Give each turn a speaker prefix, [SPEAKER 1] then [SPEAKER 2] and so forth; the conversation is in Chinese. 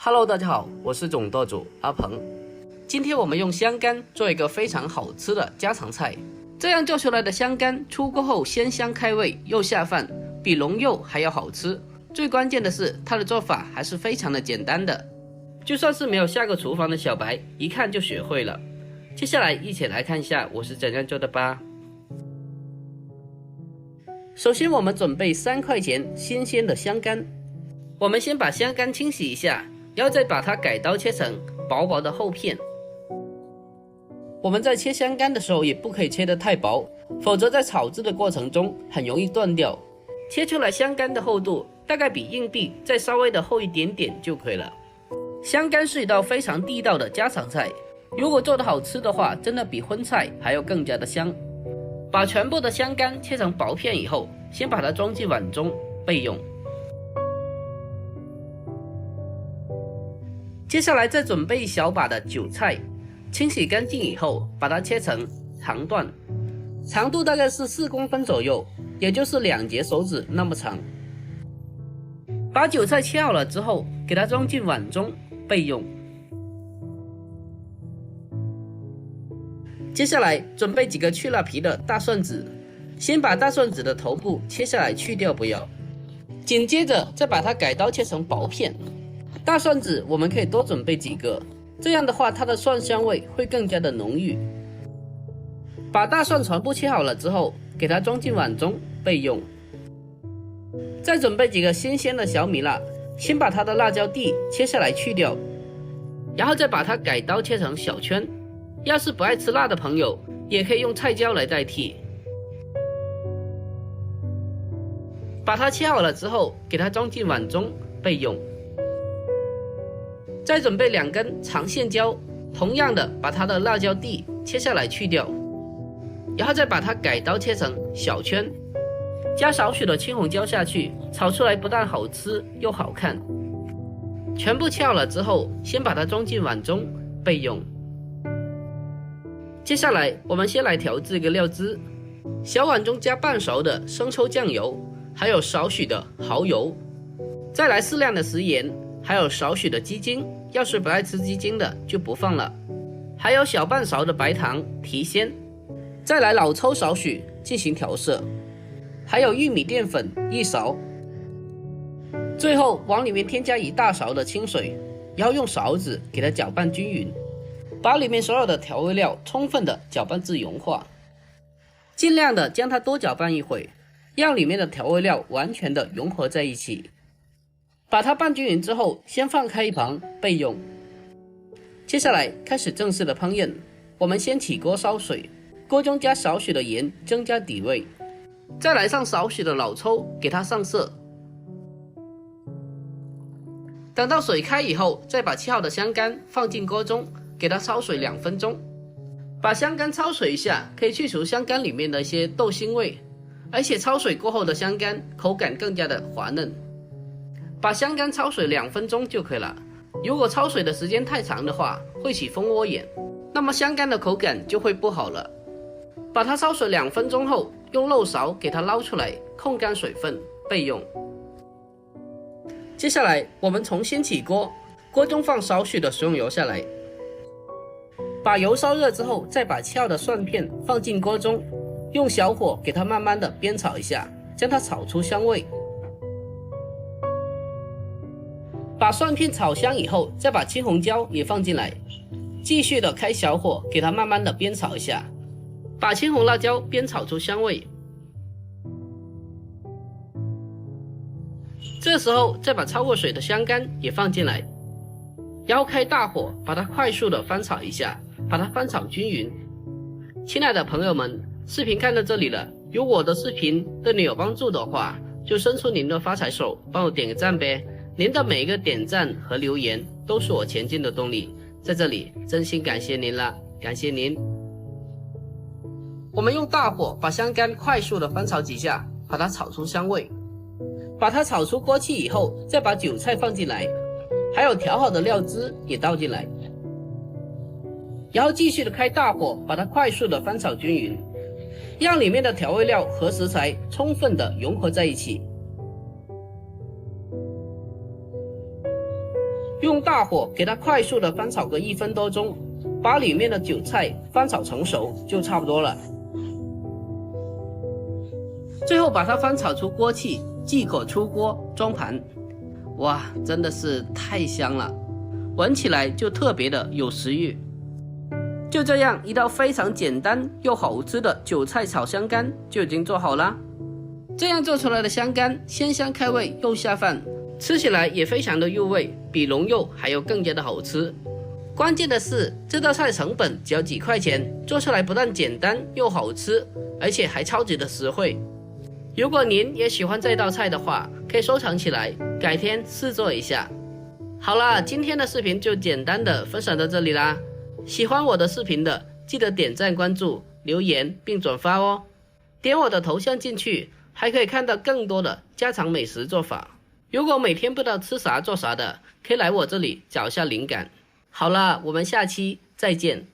[SPEAKER 1] Hello， 大家好，我是总舵主阿鹏。今天我们用香干做一个非常好吃的家常菜。这样做出来的香干出锅后鲜香开胃又下饭，比龙肉还要好吃。最关键的是它的做法还是非常的简单的，就算是没有下过厨房的小白，一看就学会了。接下来一起来看一下我是怎样做的吧。首先我们准备3块钱新鲜的香干，我们先把香干清洗一下，然后再把它改刀切成薄薄的厚片。我们在切香干的时候也不可以切得太薄，否则在炒制的过程中很容易断掉。切出来香干的厚度大概比硬币再稍微的厚一点点就可以了。香干是一道非常地道的家常菜，如果做得好吃的话，真的比荤菜还要更加的香。把全部的香干切成薄片以后，先把它装进碗中备用。接下来再准备一小把的韭菜，清洗干净以后，把它切成长段，长度大概是4公分左右，也就是2节手指那么长。把韭菜切好了之后，给它装进碗中备用。接下来准备几个去了皮的大蒜子，先把大蒜子的头部切下来去掉不要，紧接着再把它改刀切成薄片。大蒜子我们可以多准备几个，这样的话它的蒜香味会更加的浓郁。把大蒜全部切好了之后，给它装进碗中备用。再准备几个新鲜的小米辣，先把它的辣椒蒂切下来去掉，然后再把它改刀切成小圈。要是不爱吃辣的朋友，也可以用菜椒来代替。把它切好了之后，给它装进碗中备用。再准备2根长线椒，同样的把它的辣椒蒂切下来去掉，然后再把它改刀切成小圈，加少许的青红椒下去，炒出来不但好吃又好看。全部切好了之后，先把它装进碗中备用。接下来我们先来调制一个料汁，小碗中加半勺的生抽酱油，还有少许的蚝油，再来适量的食盐，还有少许的鸡精，要是不爱吃鸡精的就不放了，还有小半勺的白糖提鲜，再来老抽少许进行调色，还有玉米淀粉1勺，最后往里面添加1大勺的清水，然后用勺子给它搅拌均匀，把里面所有的调味料充分的搅拌至融化，尽量的将它多搅拌一会，让里面的调味料完全的融合在一起。把它拌均匀之后，先放开一旁备用。接下来开始正式的烹饪，我们先起锅烧水，锅中加少许的盐增加底味，再来上少许的老抽给它上色。等到水开以后，再把切好的香干放进锅中，给它焯水2分钟。把香干焯水一下，可以去除香干里面的一些豆腥味，而且焯水过后的香干口感更加的滑嫩。把香干焯水2分钟就可以了，如果焯水的时间太长的话，会起蜂窝眼，那么香干的口感就会不好了。把它焯水2分钟后，用漏勺给它捞出来，控干水分备用。接下来我们重新起锅，锅中放少许的食用油下来，把油烧热之后，再把切好的蒜片放进锅中，用小火给它慢慢的煸炒一下，将它炒出香味。把蒜片炒香以后，再把青红椒也放进来，继续的开小火给它慢慢的煸炒一下，把青红辣椒煸炒出香味。这时候再把焯过水的香干也放进来，然后开大火把它快速的翻炒一下，把它翻炒均匀。亲爱的朋友们，视频看到这里了，如果我的视频对你有帮助的话，就伸出您的发财手帮我点个赞呗。您的每一个点赞和留言都是我前进的动力，在这里真心感谢您了，感谢您。我们用大火把香干快速的翻炒几下，把它炒出香味。把它炒出锅气以后，再把韭菜放进来，还有调好的料汁也倒进来，然后继续的开大火把它快速的翻炒均匀，让里面的调味料和食材充分的融合在一起。用大火给它快速的翻炒个1分多钟，把里面的韭菜翻炒成熟就差不多了。最后把它翻炒出锅气，即可出锅装盘。哇，真的是太香了，闻起来就特别的有食欲。就这样，一道非常简单又好吃的韭菜炒香干就已经做好了。这样做出来的香干鲜香开胃又下饭，吃起来也非常的入味，比龙肉还有更加的好吃。关键的是这道菜成本只要几块钱，做出来不但简单又好吃，而且还超级的实惠。如果您也喜欢这道菜的话，可以收藏起来，改天试做一下。好啦，今天的视频就简单的分享到这里啦。喜欢我的视频的，记得点赞、关注、留言并转发哦。点我的头像进去，还可以看到更多的家常美食做法。如果每天不知道吃啥做啥的，可以来我这里找一下灵感。好啦，我们下期再见。